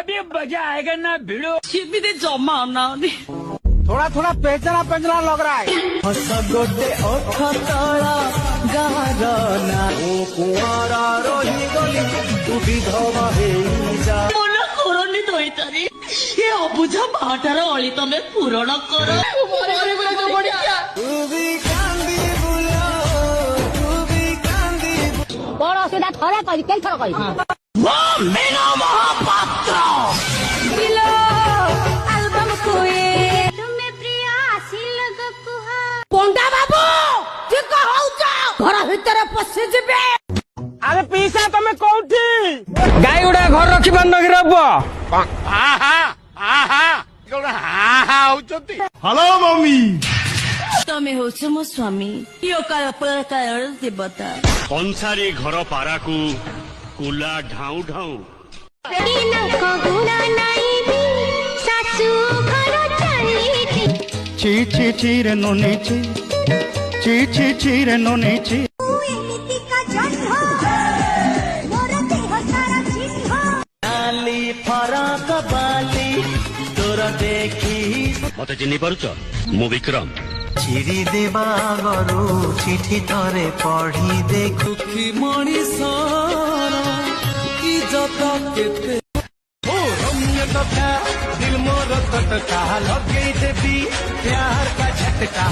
अभी मजा आएगा ना भिड़ो। भी जमा ना थोड़ा थोड़ा पेचना पेचना लग रहा है। गोटे ओठ तला गारना ओ कुआरा रही गली तू विधवा जा মনে করনি দইতারি এ অবুঝা ভাটার অলি তমে পূরণ করো तू भी कांदी बुला तू भी कांदी বড় অসুবিধা থরে করি কেই থর করি মেনা মহাপাত্র অ্যালবাম কুয়ে তুমি প্রিয় আসিল গো কুহা পন্ডা বাবু তুই কো হউছ ঘর ভিতরে পশি যাবে। আরে পিসা তুমি কোউঠি গাই উড়া ঘর রখি পারন কি রব आहा आहा गोड़ा आहा होचती। হ্যালো মম্মি ତମେ ହଉଛ ମୋ ସ୍ୱାମୀ ଇଏ କାଳ ଦେବତା कंसारी घर पाराकू कुला ढाऊ ढाऊ দিনক গুণা নাই বি শাশু ঘর চালিতি ची ची ची रे नोने ची ची ची रे नोने ची এমিতি কা জন্ম মোর দেহ সারা চিহ্ন नाली फराक बाली तोर देखी मते चिन्हि पारुछ मु विक्रम चिरी देवा गरु चिठी थरे पढ़ी देखु की मणिसर इज्जत केते ओ रम्य कथा दिल मोर तटका लगे देवी प्यार का झटका